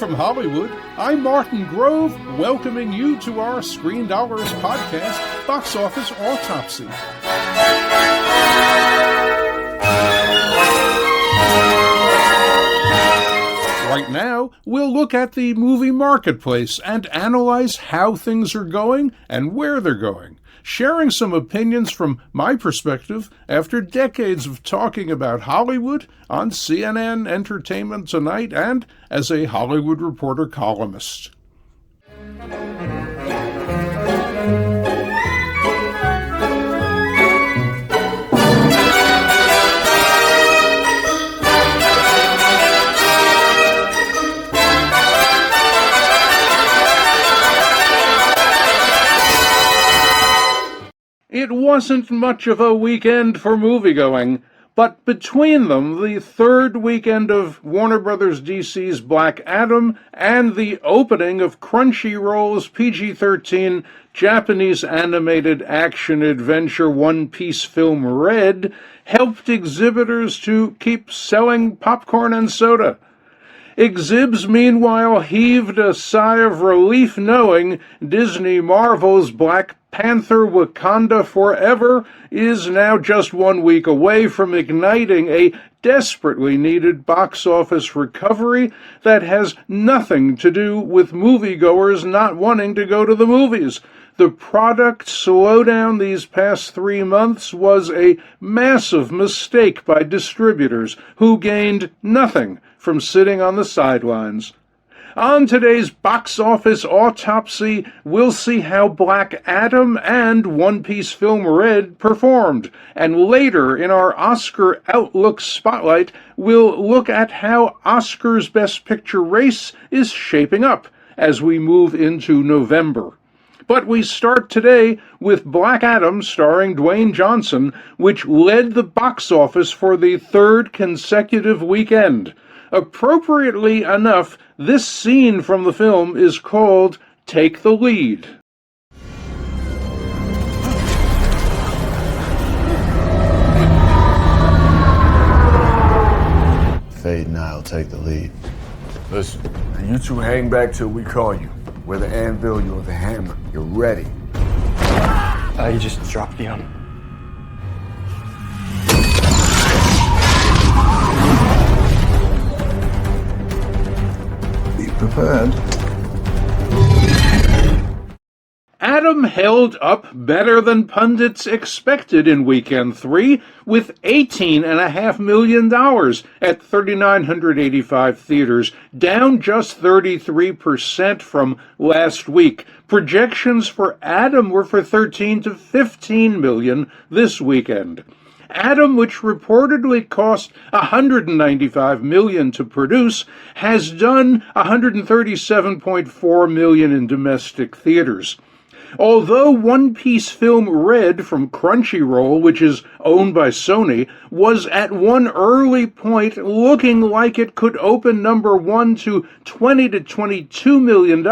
from Hollywood, I'm Martin Grove, welcoming you to our Screendollars podcast, Box Office Autopsy. Right now, we'll look at the movie marketplace and analyze how things are going and where they're going, sharing some opinions from my perspective after decades of talking about Hollywood on CNN Entertainment Tonight and as a Hollywood Reporter columnist. It wasn't much of a weekend for moviegoing, but between them, the third weekend of Warner Bros. DC's Black Adam and the opening of Crunchyroll's PG-13 Japanese animated action-adventure One Piece film Red helped exhibitors to keep selling popcorn and soda. Exhibs, meanwhile, heaved a sigh of relief knowing Disney Marvel's Black Panther Wakanda Forever is now just 1 week away from igniting a desperately needed box office recovery that has nothing to do with moviegoers not wanting to go to the movies. The product slowdown these past 3 months was a massive mistake by distributors who gained nothing from sitting on the sidelines. On today's Box Office Autopsy, we'll see how Black Adam and One Piece film Red performed, and later in our Oscar Outlook Spotlight, we'll look at how Oscar's Best Picture race is shaping up as we move into November. But we start today with Black Adam starring Dwayne Johnson, which led the box office for the third consecutive weekend. Appropriately enough, this scene from the film is called Take the Lead. Fate and I'll take the lead. Listen, you two hang back till we call you. Whether anvil you or the hammer, you're ready. You just dropped the gun. Be prepared. Adam held up better than pundits expected in weekend 3, with $18.5 million at 3,985 theaters, down just 33% from last week. Projections for Adam were for 13 to 15 million this weekend. Adam, which reportedly cost $195 million to produce, has done $137.4 million in domestic theaters. Although One Piece film Red from Crunchyroll, which is owned by Sony, was at one early point looking like it could open number one to $20 to $22 million,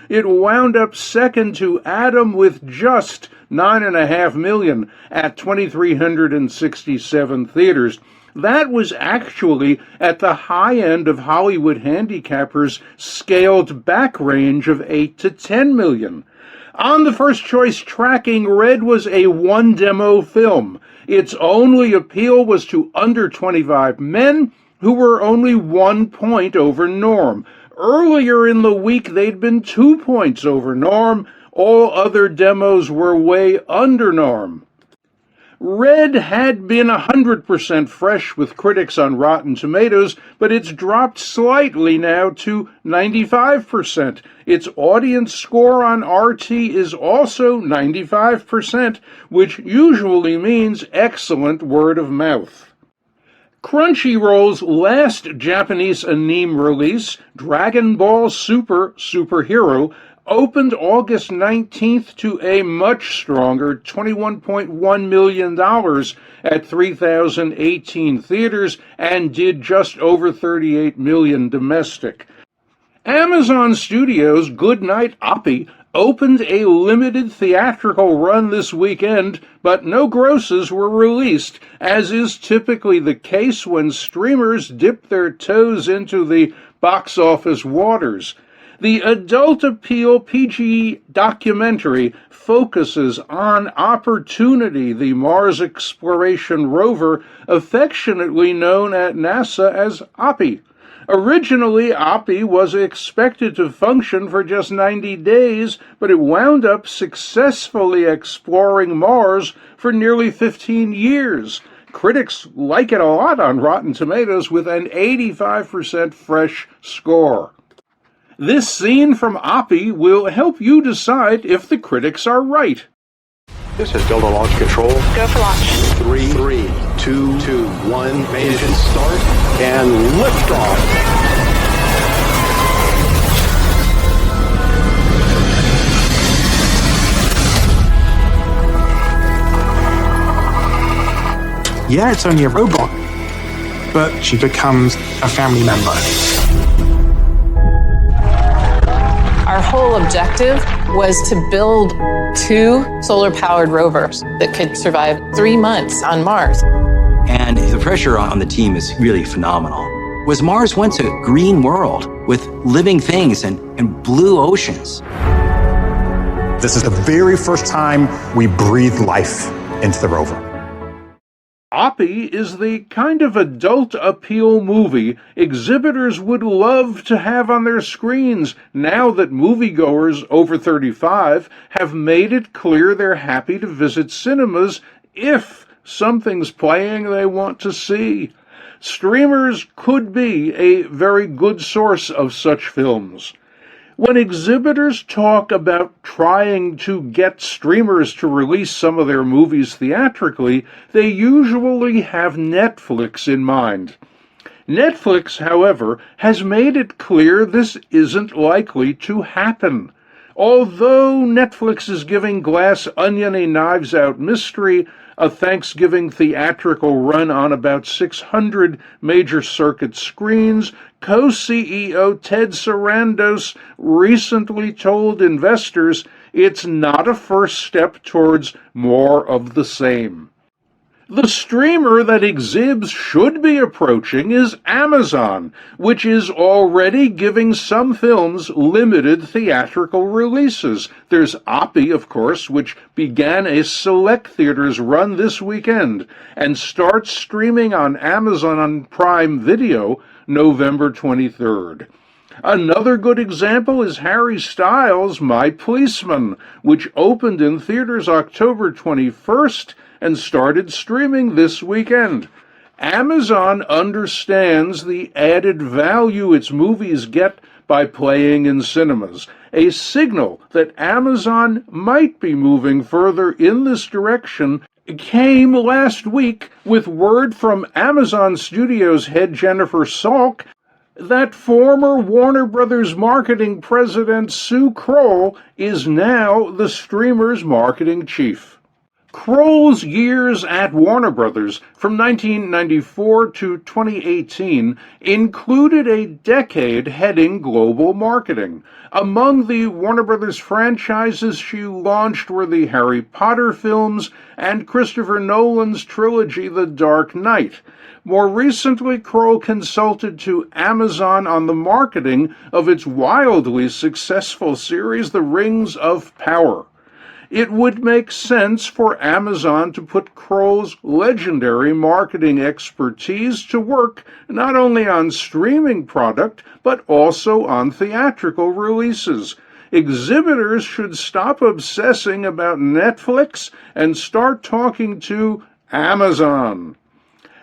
it wound up second to Adam with just $9.5 million at 2,367 theaters. That was actually at the high end of Hollywood handicappers' scaled back range of 8 to 10 million. On the first choice tracking, Red was a one-demo film. Its only appeal was to under 25 men who were only 1 point over norm. Earlier in the week, they'd been 2 points over norm. All other demos were way under norm. Red had been 100% fresh with critics on Rotten Tomatoes, but it's dropped slightly now to 95%. Its audience score on RT is also 95%, which usually means excellent word of mouth. Crunchyroll's last Japanese anime release, Dragon Ball Super Superhero, opened August 19th to a much stronger $21.1 million at 3,018 theaters and did just over $38 million domestic. Amazon Studios' Goodnight Oppie opened a limited theatrical run this weekend, but no grosses were released, as is typically the case when streamers dip their toes into the box office waters. The adult appeal PG documentary focuses on Opportunity, the Mars exploration rover affectionately known at NASA as OPI. Originally, OPI was expected to function for just 90 days, but it wound up successfully exploring Mars for nearly 15 years. Critics like it a lot on Rotten Tomatoes with an 85% fresh score. This scene from OPI will help you decide if the critics are right. This is Delta Launch Control. Go for launch. 3, 2, 1, engine start, and liftoff. Yeah, it's only a robot, but she becomes a family member. Our whole objective was to build 2 solar-powered rovers that could survive 3 months on Mars. And the pressure on the team is really phenomenal. Was Mars once a green world with living things and blue oceans? This is the very first time we breathe life into the rover. OPI is the kind of adult appeal movie exhibitors would love to have on their screens now that moviegoers over 35 have made it clear they're happy to visit cinemas if something's playing they want to see. Streamers could be a very good source of such films. When exhibitors talk about trying to get streamers to release some of their movies theatrically, they usually have Netflix in mind. Netflix, however, has made it clear this isn't likely to happen. Although Netflix is giving Glass Onion a Knives Out mystery a Thanksgiving theatrical run on about 600 major circuit screens, co-CEO Ted Sarandos recently told investors it's not a first step towards more of the same. The streamer that exhibs should be approaching is Amazon, which is already giving some films limited theatrical releases. There's OPI, of course, which began a select theaters run this weekend and starts streaming on Amazon Prime Video November 23rd. Another good example is Harry Styles' My Policeman, which opened in theaters October 21st and started streaming this weekend. Amazon understands the added value its movies get by playing in cinemas, a signal that Amazon might be moving further in this direction came last week with word from Amazon Studios head Jennifer Salk that former Warner Brothers marketing president Sue Kroll is now the streamer's marketing chief. Kroll's years at Warner Brothers from 1994 to 2018 included a decade heading global marketing. Among the Warner Brothers franchises she launched were the Harry Potter films and Christopher Nolan's trilogy The Dark Knight. More recently, Kroll consulted to Amazon on the marketing of its wildly successful series The Rings of Power. It would make sense for Amazon to put Kroll's legendary marketing expertise to work not only on streaming product, but also on theatrical releases. Exhibitors should stop obsessing about Netflix and start talking to Amazon.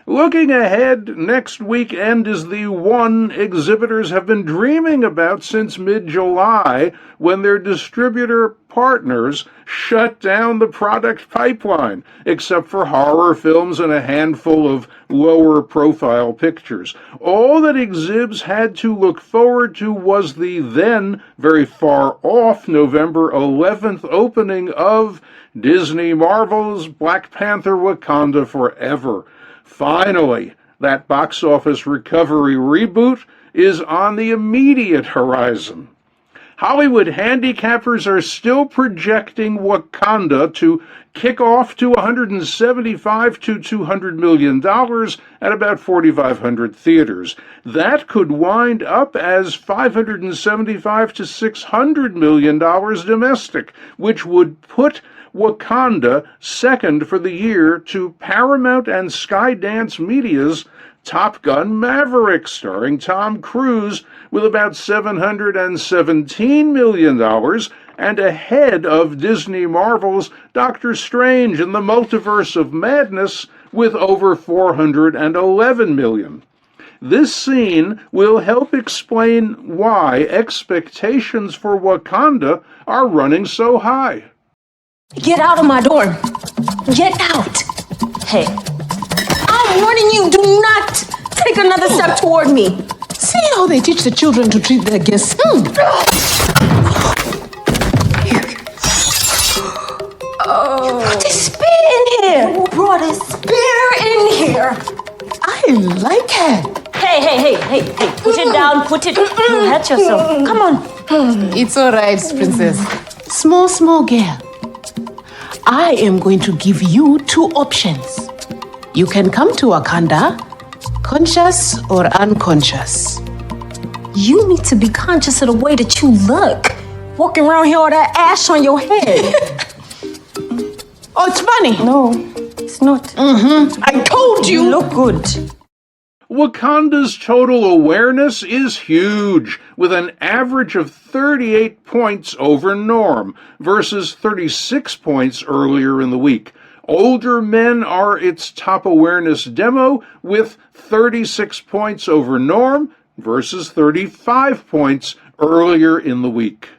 Looking ahead, next weekend is the one exhibitors have been dreaming about since mid-July, when their distributor partners shut down the product pipeline, except for horror films and a handful of lower-profile pictures. All that exhibs had to look forward to was the then very far-off November 11th opening of Disney Marvel's Black Panther: Wakanda Forever. Finally, that box office recovery reboot is on the immediate horizon. Hollywood handicappers are still projecting Wakanda to kick off to $175 to $200 million at about 4,500 theaters. That could wind up as $575 to $600 million domestic, which would put Wakanda second for the year to Paramount and Skydance Media's Top Gun Maverick, starring Tom Cruise, with about $717 million, and ahead of Disney Marvel's Doctor Strange in the Multiverse of Madness with over $411 million. This scene will help explain why expectations for Wakanda are running so high. Get out of my dorm. Get out. Hey, I'm warning you, do not take another step toward me. See how they teach the children to treat their guests. Oh. You brought a spear in here. Who brought a spear in here? I like her. Hey. Put it down, put it. You'll hurt yourself. Come on. It's all right, princess. Small girl. I am going to give you two options. You can come to Wakanda, conscious or unconscious. You need to be conscious of the way that you look. Walking around here with that ash on your head. Oh, it's funny. No, it's not. I told you. You look good. Wakanda's total awareness is huge, with an average of 38 points over norm versus 36 points earlier in the week. Older Men are its top awareness demo, with 36 points over norm versus 35 points earlier in the week.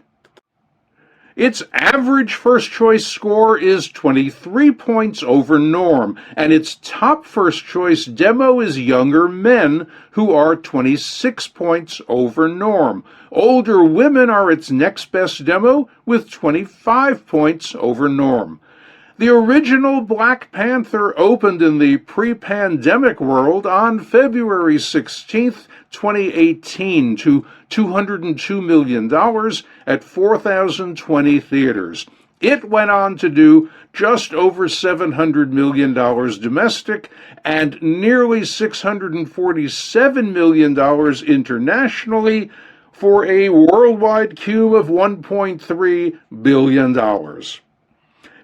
Its average first-choice score is 23 points over norm, and its top first-choice demo is Younger Men, who are 26 points over norm. Older Women are its next best demo, with 25 points over norm. The original Black Panther opened in the pre-pandemic world on February 16th, 2018 to $202 million at 4,020 theaters. It went on to do just over $700 million domestic and nearly $647 million internationally for a worldwide cube of $1.3 billion.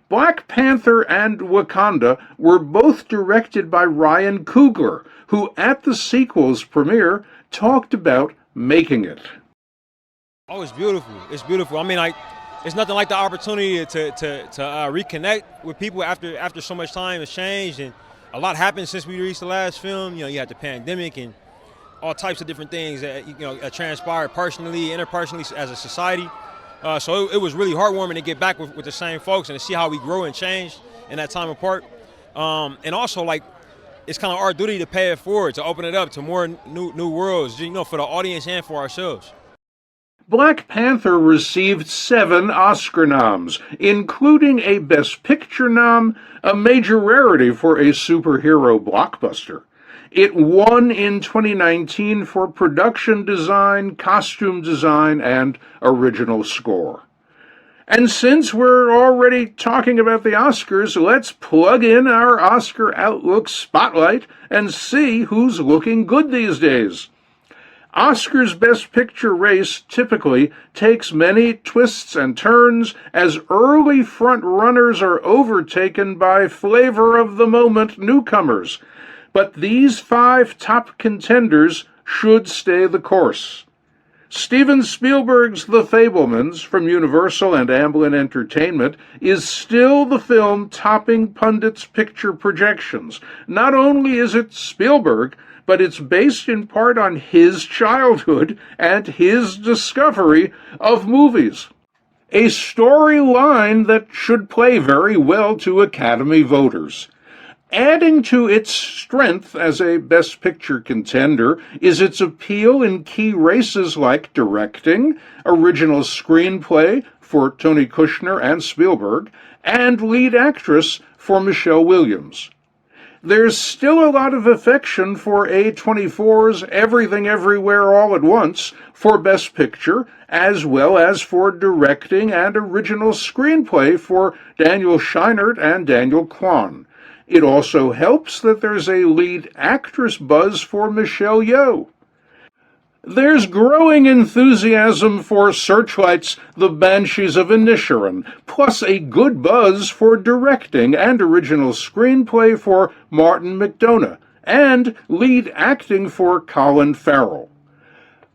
Black Panther and Wakanda were both directed by Ryan Coogler, who at the sequel's premiere talked about making it. Oh, it's beautiful. It's beautiful. I mean, it's nothing like the opportunity to reconnect with people after so much time has changed, and a lot happened since we released the last film. You know, you had the pandemic and all types of different things that transpired personally, interpersonally, as a society. So it was really heartwarming to get back with the same folks and to see how we grew and changed in that time apart. And also, it's kind of our duty to pay it forward, to open it up to more new worlds, for the audience and for ourselves. Black Panther received 7 Oscar noms, including a Best Picture nom, a major rarity for a superhero blockbuster. It won in 2019 for production design, costume design, and original score. And since we're already talking about the Oscars, let's plug in our Oscar Outlook spotlight and see who's looking good these days. Oscar's Best Picture race typically takes many twists and turns as early front-runners are overtaken by flavor-of-the-moment newcomers. But these 5 top contenders should stay the course. Steven Spielberg's The Fabelmans from Universal and Amblin Entertainment is still the film topping pundits' picture projections. Not only is it Spielberg, but it's based in part on his childhood and his discovery of movies. A storyline that should play very well to Academy voters. Adding to its strength as a Best Picture contender is its appeal in key races like directing, original screenplay for Tony Kushner and Spielberg, and lead actress for Michelle Williams. there's still a lot of affection for A24's Everything Everywhere All at Once for Best Picture, as well as for directing and original screenplay for Daniel Scheinert and Daniel Kwan. It also helps that there's a lead actress buzz for Michelle Yeoh. There's growing enthusiasm for Searchlight's The Banshees of Inisherin, plus a good buzz for directing and original screenplay for Martin McDonagh, and lead acting for Colin Farrell.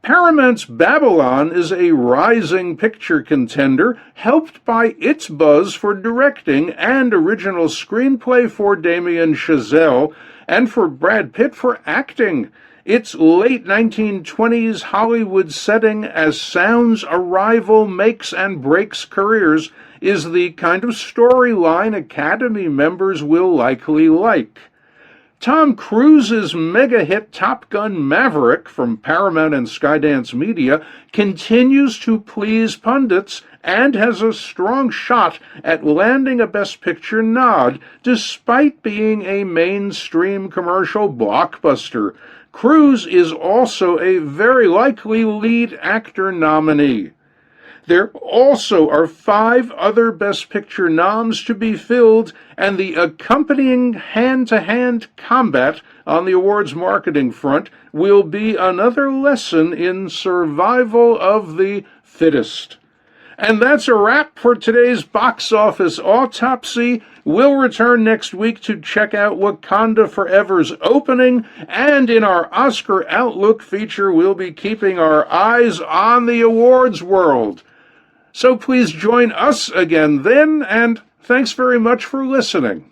Paramount's Babylon is a rising picture contender, helped by its buzz for directing and original screenplay for Damien Chazelle, and for Brad Pitt for acting. Its late 1920s Hollywood setting as sound's arrival makes and breaks careers is the kind of storyline Academy members will likely like. Tom Cruise's mega-hit Top Gun Maverick from Paramount and Skydance Media continues to please pundits and has a strong shot at landing a Best Picture nod, despite being a mainstream commercial blockbuster. Cruise is also a very likely lead actor nominee. There also are 5 other Best Picture noms to be filled, and the accompanying hand-to-hand combat on the awards marketing front will be another lesson in survival of the fittest. And that's a wrap for today's box office autopsy. We'll return next week to check out Wakanda Forever's opening, and in our Oscar Outlook feature, we'll be keeping our eyes on the awards world. So please join us again then, and thanks very much for listening.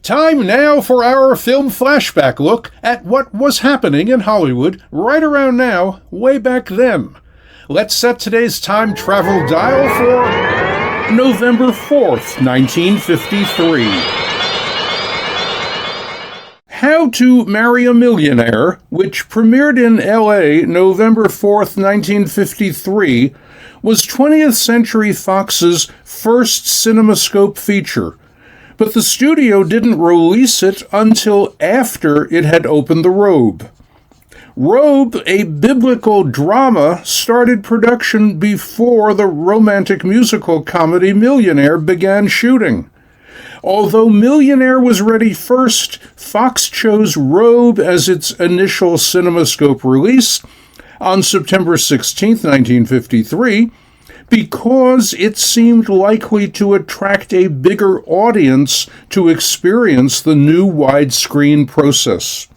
Time now for our film flashback look at what was happening in Hollywood right around now, way back then. Let's set today's time travel dial for November 4th, 1953. How to Marry a Millionaire, which premiered in L.A. November 4th, 1953, was 20th Century Fox's first CinemaScope feature. But the studio didn't release it until after it had opened the Robe. Robe, a biblical drama, started production before the romantic musical comedy Millionaire began shooting. Although Millionaire was ready first, Fox chose Robe as its initial CinemaScope release on September 16, 1953, because it seemed likely to attract a bigger audience to experience the new widescreen process.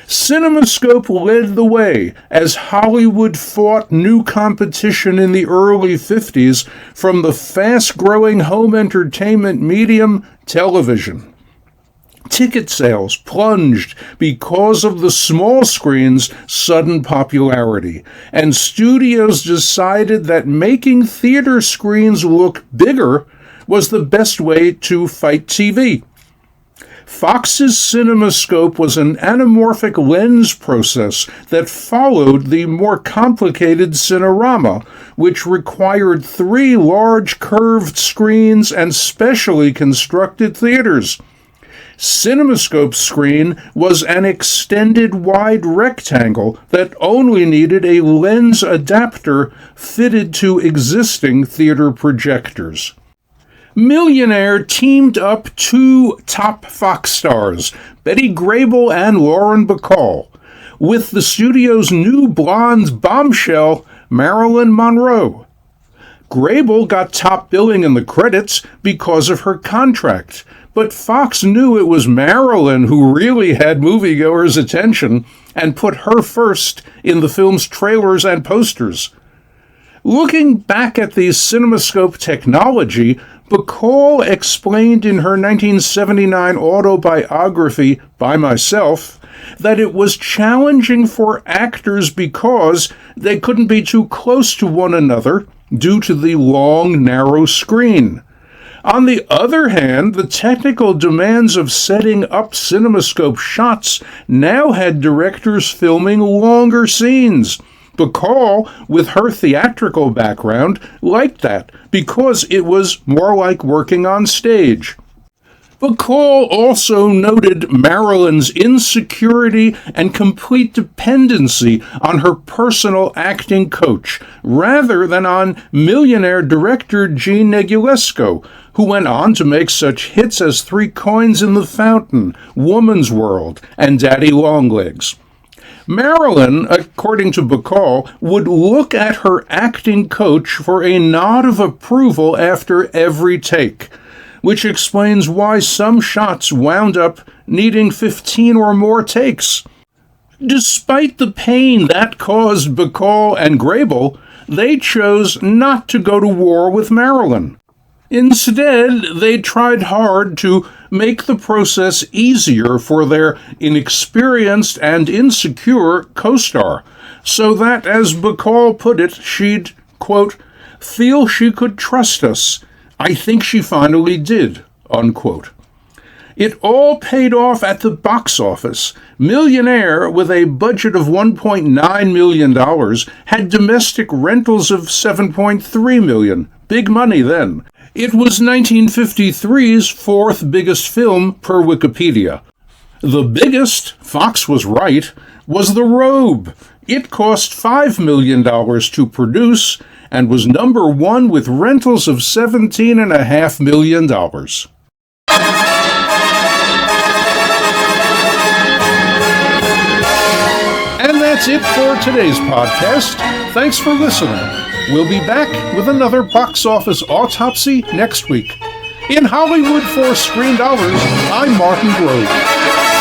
CinemaScope led the way as Hollywood fought new competition in the early 50s from the fast-growing home entertainment medium, television. Ticket sales plunged because of the small screen's sudden popularity, and studios decided that making theater screens look bigger was the best way to fight TV. Fox's CinemaScope was an anamorphic lens process that followed the more complicated Cinerama, which required 3 large curved screens and specially constructed theaters. CinemaScope's screen was an extended wide rectangle that only needed a lens adapter fitted to existing theater projectors. Millionaire teamed up 2 top Fox stars, Betty Grable and Lauren Bacall, with the studio's new blonde bombshell, Marilyn Monroe. Grable got top billing in the credits because of her contract, but Fox knew it was Marilyn who really had moviegoers' attention and put her first in the film's trailers and posters. Looking back at the CinemaScope technology, Bacall explained in her 1979 autobiography, By Myself, that it was challenging for actors because they couldn't be too close to one another due to the long, narrow screen. On the other hand, the technical demands of setting up CinemaScope shots now had directors filming longer scenes. Bacall, with her theatrical background, liked that because it was more like working on stage. Bacall also noted Marilyn's insecurity and complete dependency on her personal acting coach, rather than on millionaire director Gene Negulesco, who went on to make such hits as Three Coins in the Fountain, Woman's World, and Daddy Longlegs. Marilyn, according to Bacall, would look at her acting coach for a nod of approval after every take, which explains why some shots wound up needing 15 or more takes. Despite the pain that caused Bacall and Grable, they chose not to go to war with Marilyn. Instead, they tried hard to make the process easier for their inexperienced and insecure co-star, so that, as Bacall put it, she'd, quote, feel she could trust us. I think she finally did, unquote. It all paid off at the box office. Millionaire, with a budget of $1.9 million, had domestic rentals of $7.3 million. Big money then. It was 1953's fourth biggest film per Wikipedia. The biggest, Fox was right, was The Robe. It cost $5 million to produce and was number one with rentals of $17.5 million. And that's it for today's podcast. Thanks for listening. We'll be back with another box office autopsy next week. In Hollywood for Screendollars, I'm Martin Grove.